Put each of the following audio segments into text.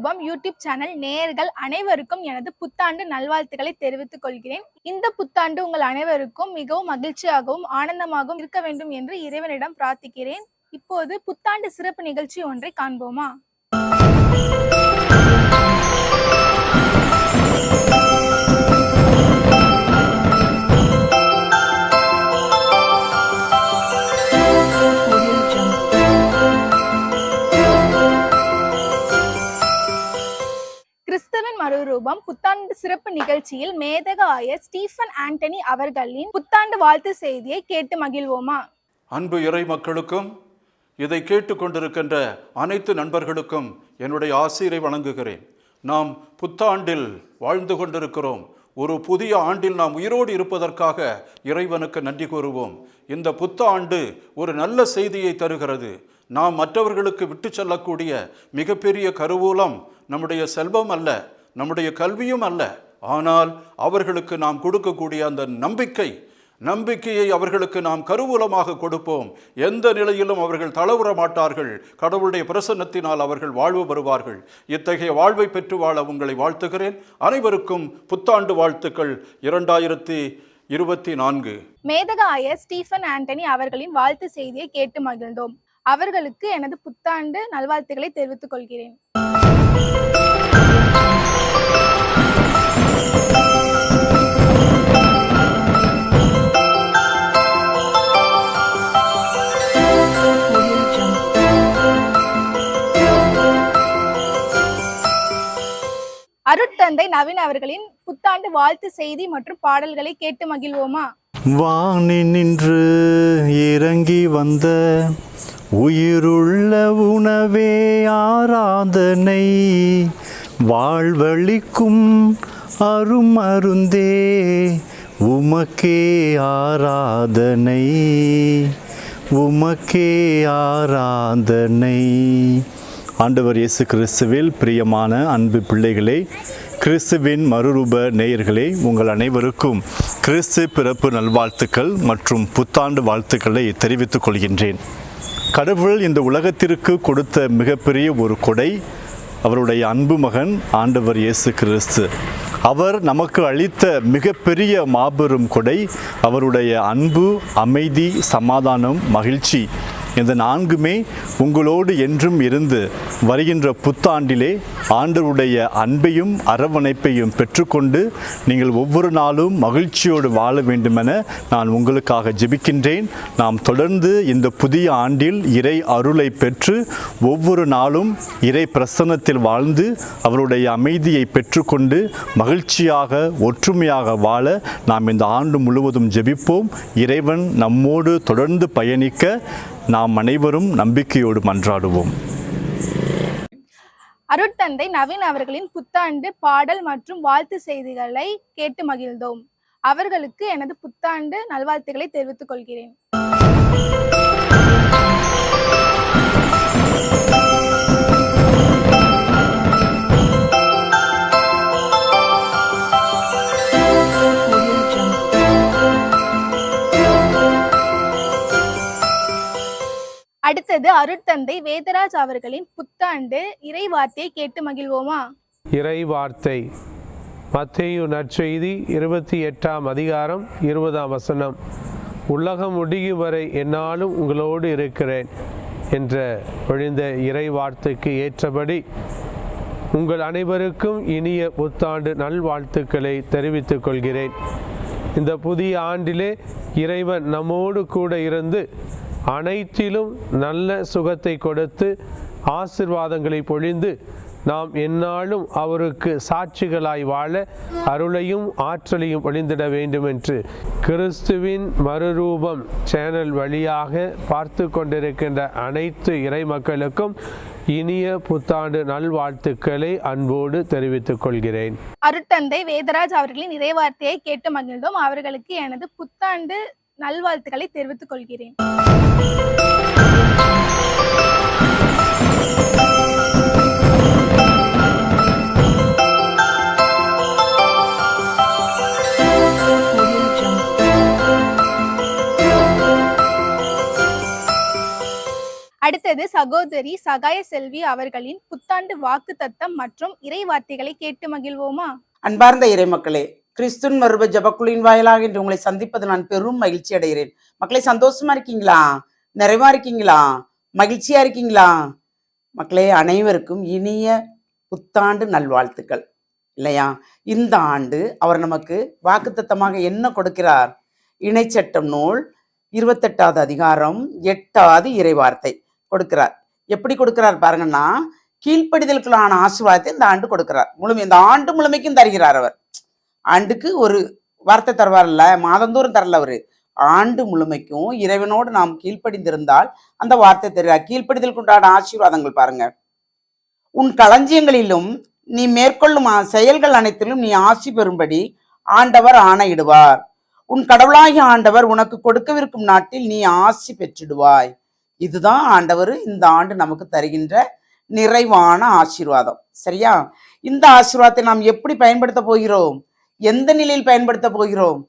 மறுரூபம் YouTube channel நேயர்கள் அனைவருக்கும் எனது புத்தாண்டு நல்வாழ்த்துக்களை தெரிவித்துக் கொள்கிறேன். இந்த புத்தாண்டு உங்கள் அனைவருக்கும் மிகவும் மகிழ்ச்சியாகவும் ஆனந்தமாகவும் இருக்க வேண்டும் என்று இறைவனிடம் பிரார்த்திக்கிறேன். இப்போது புத்தாண்டு சிறப்பு நிகழ்ச்சி ஒன்றை காண்போமா? கிறிஸ்துவின் மறுரூபம் புத்தாண்டு சிறப்பு நிகழ்ச்சியில் மேதக ஆயர் ஸ்டீஃபன் ஆண்டனி அவர்களின் புத்தாண்டு வாழ்த்து செய்தியை கேட்டு மகிழ்வோமா? அன்பு இறை மக்களுக்கும் இதை கேட்டுக்கொண்டிருக்கின்ற அனைத்து நண்பர்களுக்கும் என்னுடைய ஆசிரை வழங்குகிறேன். நாம் புத்தாண்டில் வாழ்ந்து கொண்டிருக்கிறோம். ஒரு புதிய ஆண்டில் நாம் உயிரோடு இருப்பதற்காக இறைவனுக்கு நன்றி கூறுவோம். இந்த புத்தாண்டு ஒரு நல்ல செய்தியை தருகிறது. நாம் மற்றவர்களுக்கு விட்டு செல்லக்கூடிய மிகப்பெரிய கருவூலம் நம்முடைய செல்வம் அல்ல, நம்முடைய கல்வியும் அல்ல. ஆனால் அவர்களுக்கு நாம் கொடுக்கக்கூடிய அந்த நம்பிக்கையை அவர்களுக்கு நாம் கருவூலமாக கொடுப்போம். எந்த நிலையிலும் அவர்கள் தளவுற மாட்டார்கள். கடவுளுடைய பிரசன்னத்தினால் அவர்கள் வாழ்வு பெறுவார்கள். இத்தகைய வாழ்வை பெற்று வாழ உங்களை வாழ்த்துகிறேன். அனைவருக்கும் புத்தாண்டு வாழ்த்துக்கள் 2024. மேதக ஆயர் ஸ்டீஃபன் ஆண்டனி அவர்களின் வாழ்த்து செய்தியை கேட்டு மகிழ்ந்தோம். அவர்களுக்கு எனது புத்தாண்டு நல்வாழ்த்துக்களை தெரிவித்துக் கொள்கிறேன். அருட்தந்தை நவீன் அவர்களின் புத்தாண்டு வாழ்த்து செய்தி மற்றும் பாடல்களை கேட்டு மகிழ்வோமா? வானி நின்று இறங்கி வந்த உயிருள்ள உணவே ஆராதனை, வாழ்வழிக்கும் அருமருந்தே உமக்கே ஆராதனை, உமக்கே ஆராதனை. ஆண்டவர் இயேசு கிறிஸ்துவில் பிரியமான அன்பு பிள்ளைகளே, கிறிஸ்துவின் மறுரூப நேயர்களே, உங்கள் அனைவருக்கும் கிறிஸ்து பிறப்பு நல்வாழ்த்துக்கள் மற்றும் புத்தாண்டு வாழ்த்துக்களை தெரிவித்துக் கொள்கின்றேன். கடவுள் இந்த உலகத்திற்கு கொடுத்த மிகப்பெரிய ஒரு கொடை அவருடைய அன்பு மகன் ஆண்டவர் இயேசு கிறிஸ்து. அவர் நமக்கு அளித்த மிகப்பெரிய மாபெரும் கொடை அவருடைய அன்பு, அமைதி, சமாதானம், மகிழ்ச்சி. இந்த நான்குமே உங்களோடு என்றும் இருந்து வருகின்ற புத்தாண்டிலே ஆண்டவருடைய அன்பையும் அரவணைப்பையும் பெற்றுக்கொண்டு நீங்கள் ஒவ்வொரு நாளும் மகிழ்ச்சியோடு வாழ வேண்டுமென நான் உங்களுக்காக ஜெபிக்கின்றேன். நாம் தொடர்ந்து இந்த புதிய ஆண்டில் இறை அருளை பெற்று ஒவ்வொரு நாளும் இறை பிரசன்னத்தில் வாழ்ந்து அவருடைய அமைதியை பெற்றுக்கொண்டு மகிழ்ச்சியாக ஒற்றுமையாக வாழ நாம் இந்த ஆண்டு முழுவதும் ஜெபிப்போம். இறைவன் நம்மோடு தொடர்ந்து பயணிக்க நாம் அனைவரும் நம்பிக்கையோடு மன்றாடுவோம். அருட்தந்தை நவீன் அவர்களின் புத்தாண்டு பாடல் மற்றும் வாழ்த்து செய்திகளை கேட்டு மகிழ்ந்தோம். அவர்களுக்கு எனது புத்தாண்டு நல்வாழ்த்துக்களை தெரிவித்துக் கொள்கிறேன். அடுத்தது அருட்தந்தை வேதராஜ் அவர்களின் புத்தாண்டு இறை வார்த்தையை கேட்டு மகிழ்வோமா? இறை வார்த்தை மத்தேயு நற்செய்தி 28ஆம் அதிகாரம் 20ஆம் வசனம். உலகம் முடியும் வரை என்னாலும் உங்களோடு இருக்கிறேன் என்ற பொழிந்த இறை வார்த்தைக்கு ஏற்றபடி உங்கள் அனைவருக்கும் இனிய புத்தாண்டு நல்வாழ்த்துக்களை தெரிவித்துக் கொள்கிறேன். இந்த புதிய ஆண்டிலே இறைவன் நம்மோடு கூட இருந்து அனைத்திலும் நல்ல சுகத்தை கொடுத்து ஆசீர்வாதங்களை பொழிந்து நாம் எந்நாளும் அவருக்கு சாட்சிகளாய் வாழ அருளையும் ஆற்றலையும் பொழிந்திட வேண்டும் என்று கிறிஸ்துவின் மறுரூபம் சேனல் வழியாக பார்த்து கொண்டிருக்கின்ற அனைத்து இறை மக்களுக்கும் இனிய புத்தாண்டு நல்வாழ்த்துக்களை அன்போடு தெரிவித்துக் கொள்கிறேன். அருட்தந்தை வேதராஜ் அவர்களின் இறைவார்த்தையை கேட்டு மகிழ்ந்தோம். அவர்களுக்கு எனது புத்தாண்டு நல்வாழ்த்துக்களை தெரிவித்துக் கொள்கிறேன். அடுத்தது சகோதரி சகாய செல்வி அவர்களின் புத்தாண்டு வாக்கு தத்தம் மற்றும் இறை வார்த்தைகளை கேட்டு மகிழ்வோமா? அன்பார்ந்த இறைமக்களே, கிறிஸ்துவின் மறுப ஜபக்குழுவின் வாயிலாக இன்று உங்களை சந்திப்பது நான் பெரும் மகிழ்ச்சி அடைகிறேன். மக்களே, சந்தோஷமா இருக்கீங்களா? நிறைவா இருக்கீங்களா? மகிழ்ச்சியா இருக்கீங்களா? மக்களே, அனைவருக்கும் இனிய புத்தாண்டு நல்வாழ்த்துக்கள். இல்லையா? இந்த ஆண்டு அவர் நமக்கு வாக்குத்தத்தமாக என்ன கொடுக்கிறார்? இணைச்சட்டம் நூல் 28வது அதிகாரம் 8வது இறைவார்த்தை கொடுக்கிறார். எப்படி கொடுக்கிறார் பாருங்கன்னா, கீழ்ப்படிதலுக்குள்ளான ஆசீர்வாதத்தை இந்த ஆண்டு கொடுக்கிறார். இந்த ஆண்டு முழுமைக்கும் தருகிறார். அவர் ஆண்டுக்கு ஒரு வார்த்தை தருவார்ல, மாதந்தோறும் தரல. அவரு ஆண்டு முழுமைக்கும் இறைவனோடு நாம் கீழ்ப்படிந்திருந்தால் அந்த வார்த்தை தருகிறார். கீழ்ப்படிதலுக்கு உண்டான ஆசீர்வாதங்கள் பாருங்க. உன் களஞ்சியங்களிலும் நீ மேற்கொள்ளும் செயல்கள் அனைத்திலும் நீ ஆசி பெறும்படி ஆண்டவர் ஆணையிடுவார். உன் கடவுளாகிய ஆண்டவர் உனக்கு கொடுக்கவிருக்கும் நாட்டில் நீ ஆசி பெற்றிடுவாய். இதுதான் ஆண்டவர் இந்த ஆண்டு நமக்கு தருகின்ற நிறைவான ஆசீர்வாதம். சரியா? இந்த ஆசீர்வாதத்தை நாம் எப்படி பயன்படுத்த போகிறோம்? எந்த நிலையில் பயன்படுத்த போகிறோம்?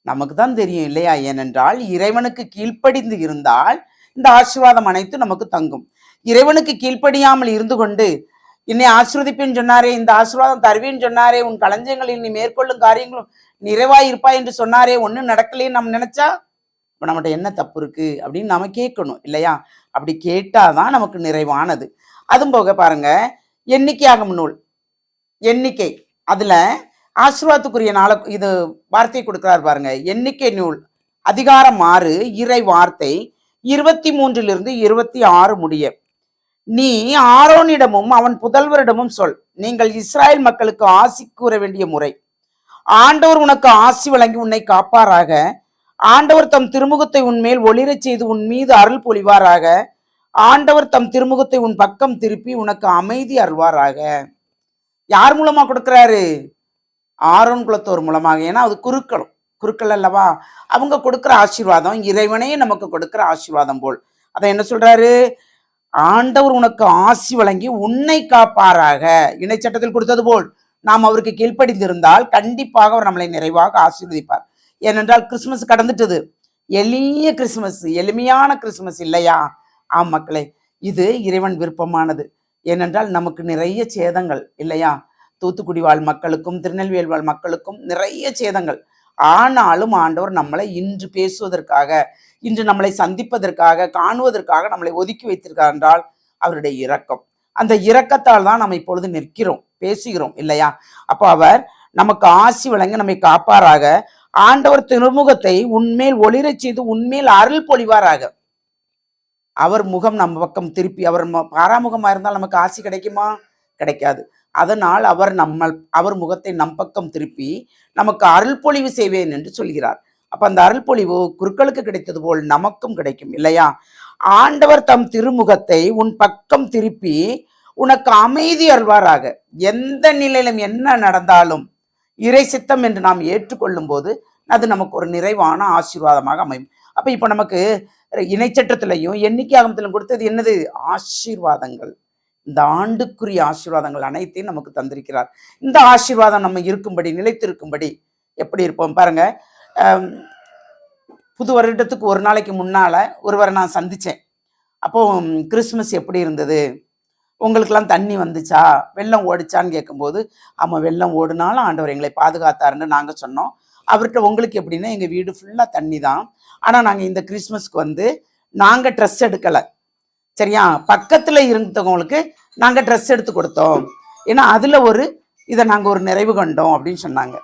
நமக்கு தான் தெரியும் இல்லையா? ஏனென்றால் இறைவனுக்கு கீழ்ப்படிந்து இருந்தால் இந்த ஆசீர்வாதம் அனைத்து நமக்கு தங்கும். இறைவனுக்கு கீழ்ப்படியாமல் இருந்து கொண்டு என்னை ஆசீர்வதிப்பேன்னு சொன்னாரே, இந்த ஆசீர்வாதம் தருவேன்னு சொன்னாரே, உன் களஞ்சியங்களில் நீ மேற்கொள்ளும் காரியங்களும் நிறைவாய் இருப்பாய் என்று சொன்னாரே, ஒன்றும் நடக்கலைன்னு நம்ம நினைச்சா இப்போ நம்மகிட்ட என்ன தப்பு இருக்கு அப்படின்னு நாம கேட்கணும் இல்லையா? அப்படி கேட்டாதான் நமக்கு நிறைவானது. அதுவும் போக பாருங்க, எண்ணிக்கையாகும் நூல் எண்ணிக்கை, அதுல ஆசீர்வாதத்துக்குரிய நாளை இது வார்த்தை கொடுக்கிறார் பாருங்க. எண்ணிக்கை நூல் அதிகாரம் 6 இறை வார்த்தை 23 26 முடிய, நீ ஆரோனிடமும் அவன் புதல்வரிடமும் சொல், நீங்கள் இஸ்ராயல் மக்களுக்கு ஆசி கூற வேண்டிய முறை. ஆண்டவர் உனக்கு ஆசி வழங்கி உன்னை காப்பாராக. ஆண்டவர் தம் திருமுகத்தை உன்மேல் ஒளிரச் செய்து உன் மீது அருள் பொழிவாராக. ஆண்டவர் தம் திருமுகத்தை உன் பக்கம் திருப்பி உனக்கு அமைதி அருள்வாராக. யார் மூலமா கொடுக்கிறாரு? ஆரோன் குலத்தோர் மூலமாக. ஏன்னா அது குருக்கள் அல்லவா? அவங்க கொடுக்கிற ஆசீர்வாதம் இறைவனே நமக்கு கொடுக்கிற ஆசீர்வாதம் போல். அதை என்ன சொல்றாரு? ஆண்டவர் உனக்கு ஆசி வழங்கி உன்னை காப்பாராக. இணைச்சட்டத்தில் கொடுத்தது போல் நாம் அவருக்கு கீழ்ப்படிந்திருந்தால் கண்டிப்பாக அவர் நம்மளை நிறைவாக ஆசீர்வதிப்பார். ஏனென்றால் கிறிஸ்துமஸ் கடந்துட்டது. எளிய கிறிஸ்துமஸ், எளிமையான கிறிஸ்துமஸ் இல்லையா? ஆம் மக்களே, இது இறைவன் விருப்பமானது. ஏனென்றால் நமக்கு நிறைய சேதங்கள் இல்லையா? தூத்துக்குடி வாழ் மக்களுக்கும் திருநெல்வேலி வாழ் மக்களுக்கும் நிறைய சேதங்கள். ஆனாலும் ஆண்டவர் நம்மளை இன்று பேசுவதற்காக, இன்று நம்மளை சந்திப்பதற்காக, காணுவதற்காக நம்மளை ஒதுக்கி வைத்திருக்கார் என்றால் அவருடைய இரக்கம். அந்த இரக்கத்தால் தான் நம்ம இப்பொழுது நிற்கிறோம், பேசுகிறோம் இல்லையா? அப்போ அவர் நமக்கு ஆசி வழங்கி நம்மை காப்பாராக. ஆண்டவர் திருமுகத்தை உன்மேல் ஒளிரச் செய்து உன்மேல் அருள் பொழிவாராக. அவர் முகம் நம்ம பக்கம் திருப்பி, அவர் பாராமுகமா இருந்தால் நமக்கு ஆசி கிடைக்குமா? கிடைக்காது. அதனால் அவர் முகத்தை நம் பக்கம் திருப்பி நமக்கு அருள் பொழிவு செய்வேன் என்று சொல்கிறார். அப்ப அந்த அருள் பொழிவு குருக்களுக்கு கிடைத்தது போல் நமக்கும் கிடைக்கும் இல்லையா? ஆண்டவர் தம் திருமுகத்தை உன் பக்கம் திருப்பி உனக்கு அமைதி அருள்வாராக. எந்த நிலையிலும் என்ன நடந்தாலும் இறை சித்தம் என்று நாம் ஏற்றுக்கொள்ளும் போது அது நமக்கு ஒரு நிறைவான ஆசீர்வாதமாக அமையும். அப்ப இப்ப நமக்கு இணைச்சட்டத்திலையும் எண்ணிக்கை ஆகமத்திலும் கொடுத்தது என்னது? ஆசீர்வாதங்கள். இந்த ஆண்டுக்குரிய ஆசீர்வாதங்கள் அனைத்தையும் நமக்கு தந்திருக்கிறார். இந்த ஆசீர்வாதம் நம்ம இருக்கும்படி, நிலைத்திருக்கும்படி எப்படி இருப்போம் பாருங்க. புது வருடத்துக்கு ஒரு நாளைக்கு முன்னால ஒருவரை நான் சந்திச்சேன். அப்போ கிறிஸ்துமஸ் எப்படி இருந்தது, உங்களுக்கெல்லாம் தண்ணி வந்துச்சா, வெள்ளம் ஓடிச்சான்னு கேட்கும்போது, ஆமாம் வெள்ளம் ஓடுனாலும் ஆண்டவர் எங்களை பாதுகாத்தாருன்னு நாங்கள் சொன்னோம். அவர்கிட்ட உங்களுக்கு எப்படின்னா, எங்கள் வீடு ஃபுல்லாக தண்ணி தான், ஆனால் நாங்கள் இந்த கிறிஸ்துமஸ்க்கு நாங்கள் ட்ரெஸ் எடுக்கலை. சரியா? பக்கத்தில் இருந்தவங்களுக்கு நாங்கள் ட்ரெஸ் எடுத்து கொடுத்தோம். ஏன்னா அதில் இதை நாங்கள் ஒரு நிறைவு கண்டோம் அப்படின்னு சொன்னாங்க.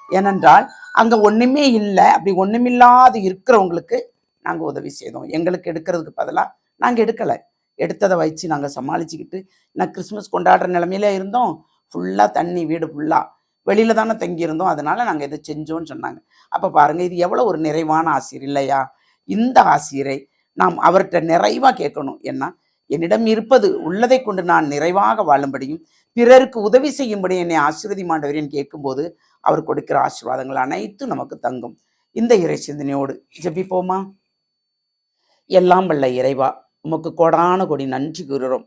ஏனென்றால் அங்கே ஒன்றுமே இல்லை, அப்படி ஒன்றுமில்லாது இருக்கிறவங்களுக்கு நாங்கள் உதவி செய்தோம். எங்களுக்கு எடுக்கிறதுக்கு பதிலாக நாங்கள் எடுக்கலை, எடுத்ததை வச்சு நாங்கள் சமாளிச்சுக்கிட்டு, நான் கிறிஸ்துமஸ் கொண்டாடுற நிலைமையில இருந்தோம். ஃபுல்லாக தண்ணி, வீடு ஃபுல்லாக வெளியில தானே தங்கியிருந்தோம், அதனால நாங்கள் இதை செஞ்சோன்னு சொன்னாங்க. அப்போ பாருங்கள், இது எவ்வளோ ஒரு நிறைவான ஆசிரியர் இல்லையா? இந்த ஆசிரியரை நாம் அவர்கிட்ட நிறைவாக கேட்கணும். ஏன்னா என்னிடம் இருப்பது உள்ளதை கொண்டு நான் நிறைவாக வாழும்படியும் பிறருக்கு உதவி செய்யும்படி என்னை ஆசீர்வதி மாண்டவரேன்னு கேட்கும்போது அவர் கொடுக்கிற ஆசீர்வாதங்கள் அனைத்தும் நமக்கு தங்கும். இந்த இறை சிந்தனையோடு ஜெபிப்போமா? எல்லாம் வல்ல இறைவா, உமக்கு கோடான கோடி நன்றி கூறுகிறோம்.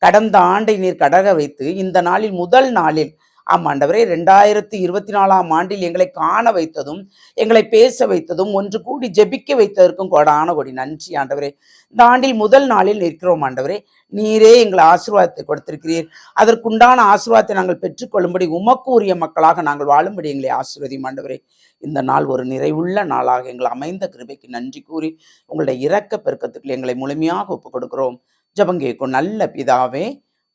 கடந்த ஆண்டை நீர் கடக வைத்து இந்த நாளில், முதல் நாளில் ஆமாண்டவரே 2024ஆம் ஆண்டில் எங்களை காண வைத்ததும் எங்களை பேச வைத்ததும் ஒன்று கூடி ஜெபிக்க வைத்ததற்கும் கோடான கோடி நன்றி ஆண்டவரே. இந்த ஆண்டில் முதல் நாளில் நிற்கிறோம் ஆண்டவரே. நீரே எங்கள் ஆசீர்வாதத்தை கொடுத்திருக்கிறீர். அதற்குண்டான ஆசீர்வாதத்தை நாங்கள் பெற்றுக்கொள்ளும்படி உமக்கு உரிய மக்களாக நாங்கள் வாழும்படி எங்களை ஆசீர்வதியும் ஆண்டவரே. இந்த நாள் ஒரு நிறைவுள்ள நாளாக எங்கள் அமைந்த கிருபைக்கு நன்றி கூறி உங்களுடைய இரக்க பெருக்கத்துக்கு எங்களை முழுமையாக ஒப்புக் கொடுக்கிறோம். ஜெபங்கேக்கும் நல்ல பிதாவே.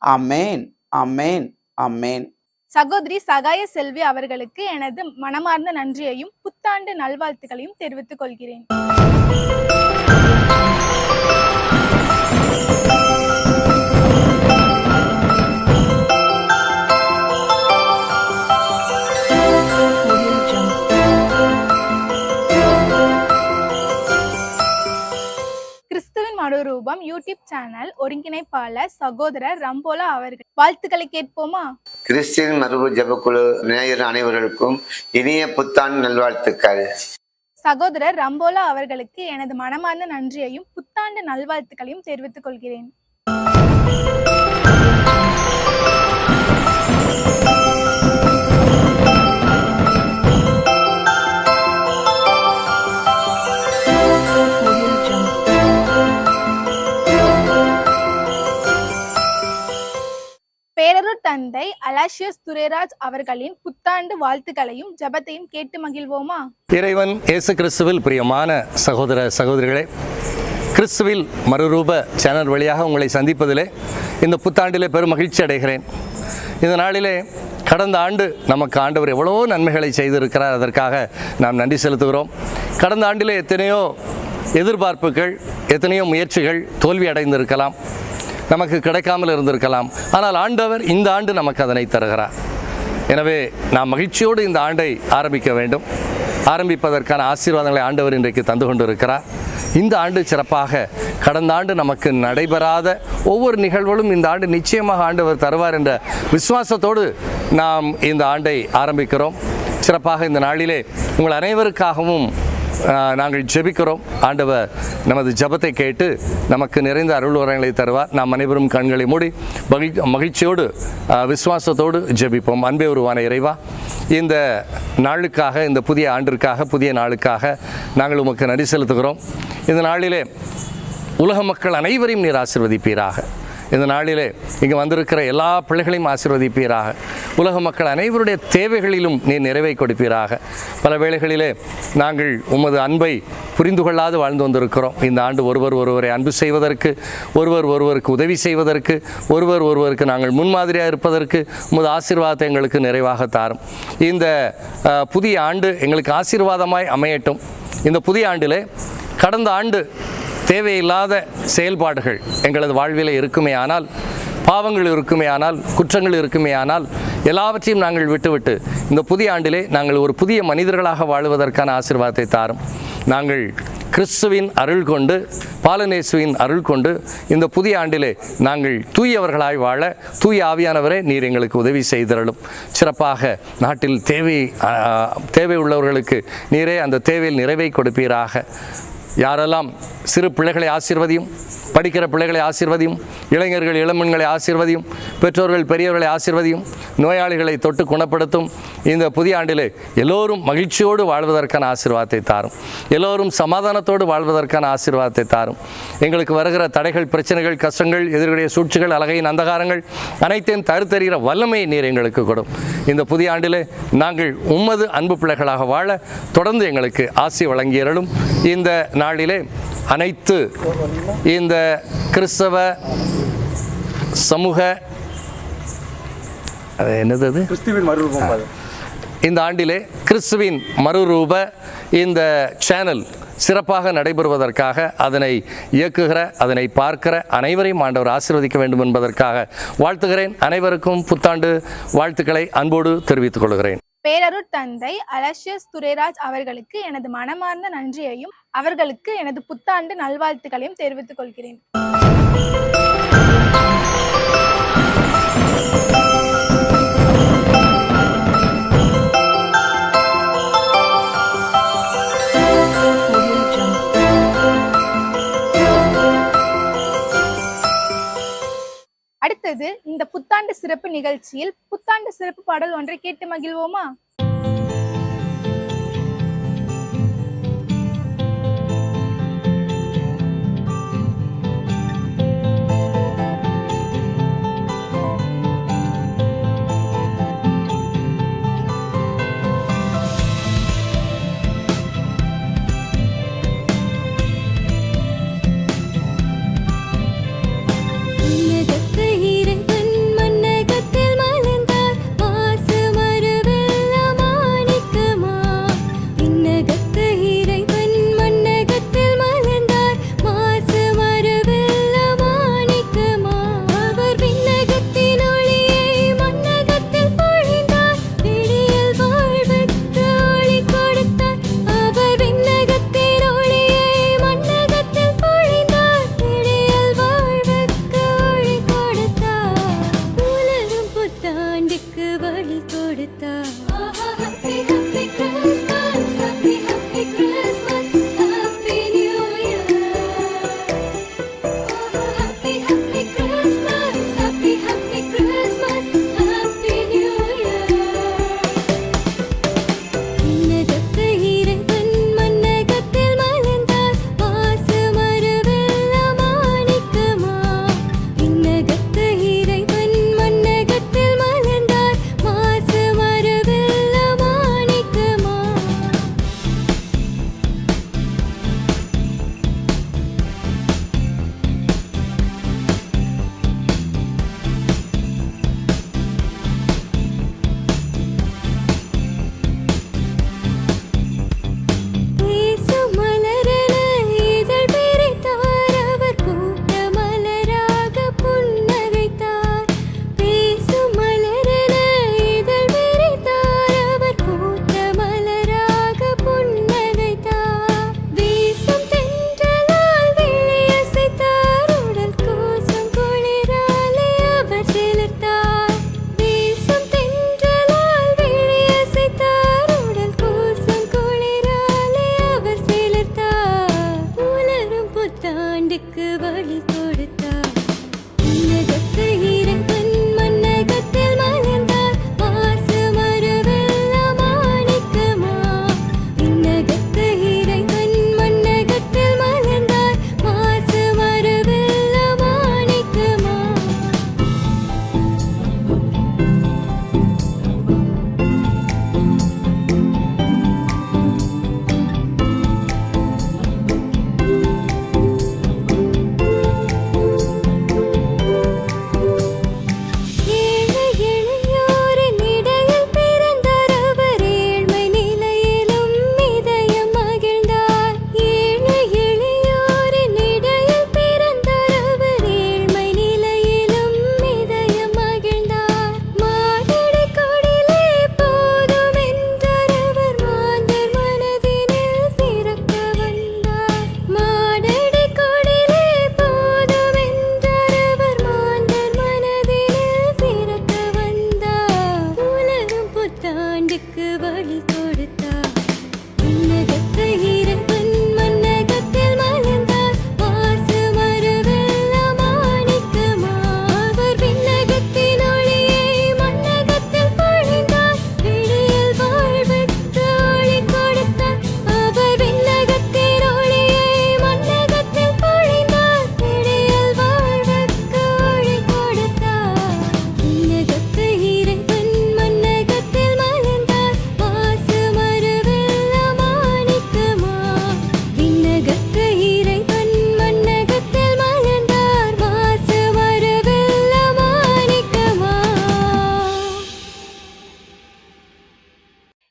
ஆமேன், ஆமேன், ஆமேன். சகோதரி சகாய செல்வி அவர்களுக்கு எனது மனமார்ந்த நன்றியையும் புத்தாண்டு நல்வாழ்த்துக்களையும் தெரிவித்துக் கொள்கிறேன். கிறிஸ்துவின் மறுரூபம் யூடியூப் சேனல் ஒருங்கிணைப்பாளர் சகோதரர் ரம்போலா அவர்கள் வாழ்த்துக்களை கேட்போமா? கிறிஸ்துவின் மறுரூப ஜெபக்குழு நேயர் அனைவர்களுக்கும் இனிய புத்தாண்டு நல்வாழ்த்துக்கள். சகோதரர் ரம்போலா அவர்களுக்கு எனது மனமார்ந்த நன்றியையும் புத்தாண்டு நல்வாழ்த்துக்களையும் தெரிவித்துக் கொள்கிறேன். பேரூர் தந்தை அலாசியஸ் துரைராஜ் அவர்களின் புத்தாண்டு வாழ்த்துக்களையும் ஜெபத்தையும் கேட்டு மகிழ்வோமா? இறைவன் இயேசு கிறிஸ்துவில் பிரியமான சகோதர சகோதரிகளே, கிறிஸ்துவில் மறுரூப சேனல் வழியாக உங்களை சந்திப்பதிலே இந்த புத்தாண்டிலே பெரும் மகிழ்ச்சி அடைகிறேன். இந்த நாளிலே கடந்த ஆண்டு நமக்கு ஆண்டவர் எவ்வளவோ நன்மைகளை செய்திருக்கிறார். அதற்காக நாம் நன்றி செலுத்துகிறோம். கடந்த ஆண்டிலே எத்தனையோ எதிர்பார்ப்புகள், எத்தனையோ முயற்சிகள் தோல்வி அடைந்திருக்கலாம், நமக்கு கிடைக்காமல் இருந்திருக்கலாம். ஆனால் ஆண்டவர் இந்த ஆண்டு நமக்கு அதனை தருகிறார். எனவே நாம் மகிழ்ச்சியோடு இந்த ஆண்டை ஆரம்பிக்க வேண்டும். ஆரம்பிப்பதற்கான ஆசீர்வாதங்களை ஆண்டவர் இன்றைக்கு தந்து கொண்டு இருக்கிறார். இந்த ஆண்டு சிறப்பாக கடந்த ஆண்டு நமக்கு நடைபெறாத ஒவ்வொரு நிகழ்வுகளும் இந்த ஆண்டு நிச்சயமாக ஆண்டவர் தருவார் என்ற விசுவாசத்தோடு நாம் இந்த ஆண்டை ஆரம்பிக்கிறோம். சிறப்பாக இந்த நாளிலே உங்கள் அனைவருக்காகவும் நாங்கள் ஜெபிக்கிறோம். ஆண்டவர் நமது ஜெபத்தை கேட்டு நமக்கு நிறைந்த அருள் வரங்களை தருவார். நாம் அனைவரும் கண்களை மூடி மகிழ்ச்சியோடு விசுவாசத்தோடு ஜெபிப்போம். அன்பே உருவான இறைவா, இந்த நாளுக்காக, இந்த புதிய ஆண்டிற்காக, புதிய நாளுக்காக நாங்கள் உமக்கு நன்றி செலுத்துகிறோம். இந்த நாளிலே உலக மக்கள் அனைவரையும் நீர் ஆசீர்வதிப்பீராக. இந்த நாளிலே இங்கே வந்திருக்கிற எல்லா பிள்ளைகளையும் ஆசீர்வதிப்பீராக. உலக மக்கள் அனைவருடைய தேவைகளிலும் நீ நிறைவை கொடுப்பீராக. பல வேளைகளிலே நாங்கள் உமது அன்பை புரிந்து கொள்ளாது வாழ்ந்து வந்திருக்கிறோம். இந்த ஆண்டு ஒருவரை அன்பு செய்வதற்கு, ஒருவருக்கு உதவி செய்வதற்கு, ஒருவருக்கு நாங்கள் முன்மாதிரியாக இருப்பதற்கு உமது ஆசீர்வாதத்தை எங்களுக்கு நிறைவாக தாரும். இந்த புதிய ஆண்டு எங்களுக்கு ஆசீர்வாதமாய் அமையட்டும். இந்த புதிய ஆண்டிலே கடந்த ஆண்டு தேவையில்லாத செயல்பாடுகள் எங்களது வாழ்வில் இருக்குமே ஆனால், பாவங்கள் இருக்குமே ஆனால், குற்றங்கள் இருக்குமே ஆனால், எல்லாவற்றையும் நாங்கள் விட்டுவிட்டு இந்த புதிய ஆண்டிலே நாங்கள் ஒரு புதிய மனிதர்களாக வாழுவதற்கான ஆசீர்வாதத்தை தாரும். நாங்கள் கிறிஸ்துவின் அருள் கொண்டு, பாலநேசுவின் அருள் கொண்டு இந்த புதிய ஆண்டிலே நாங்கள் தூயவர்களாய் வாழ தூய ஆவியானவரே நீர் எங்களுக்கு உதவி செய்தருளும். சிறப்பாக நாட்டில் தேவை உள்ளவர்களுக்கு நீரே அந்த தேவையில் நிறைவை கொடுப்பீராக. யாரெல்லாம் சிறு பிள்ளைகளை ஆசீர்வதியும், படிக்கிற பிள்ளைகளை ஆசீர்வதியும், இளைஞர்கள் இளமண்களை ஆசீர்வதியும், பெற்றோர்கள் பெரியவர்களை ஆசீர்வதியும், நோயாளிகளை தொட்டு குணப்படுத்தும். இந்த புதிய ஆண்டிலே எல்லோரும் மகிழ்ச்சியோடு வாழ்வதற்கான ஆசீர்வாதத்தை தாரும். எல்லோரும் சமாதானத்தோடு வாழ்வதற்கான ஆசீர்வாதத்தை தாரும். எங்களுக்கு வருகிற தடைகள், பிரச்சனைகள், கஷ்டங்கள், எதிர்கடைய சூழ்ச்சிகள், அழகையின் அந்தகாரங்கள் அனைத்தையும் தருத்தறிகிற வல்லமையை நீர் எங்களுக்கு கொடும். இந்த புதிய ஆண்டிலே நாங்கள் உம்மது அன்பு பிள்ளைகளாக வாழ தொடர்ந்து எங்களுக்கு ஆசி வழங்கியருளும். இந்த நாளிலே அனைத்து இந்த கிறிஸ்தவ சமூக இந்த ஆண்டிலே கிறிஸ்துவின் மறுரூப இந்த சேனல் சிறப்பாக நடைபெறுவதற்காக, அதனை இயக்குகிற, அதனை பார்க்கிற அனைவரையும் ஆண்டவர் ஆசீர்வதிக்க வேண்டும் என்பதற்காக வாழ்த்துகிறேன். அனைவருக்கும் புத்தாண்டு வாழ்த்துக்களை அன்போடு தெரிவித்துக் கொள்கிறேன். பேரருட் தந்தை அலாசியஸ் துரைராஜ் அவர்களுக்கு எனது மனமார்ந்த நன்றியையும் அவர்களுக்கு எனது புத்தாண்டு நல்வாழ்த்துக்களையும் தெரிவித்துக் கொள்கிறேன். அடுத்தது இந்த புத்தாண்டு புத்தாண்டு சிறப்பு நிகழ்ச்சியில் புத்தாண்டு சிறப்பு பாடல் ஒன்றை கேட்டு மகிழ்வோமா?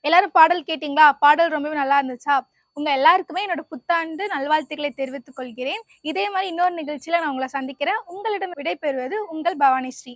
எல்லாரும் பாடல் கேட்டீங்களா? பாடல் ரொம்பவே நல்லா இருந்துச்சா? உங்க எல்லாருக்குமே என்னோட புத்தாண்டு நல்வாழ்த்துக்களை தெரிவித்துக் கொள்கிறேன். இதே மாதிரி இன்னொரு நிகழ்ச்சியில நான் உங்களை சந்திக்கிறேன். உங்களிடம் விடை பெறுவது உங்கள் பவானி ஸ்ரீ.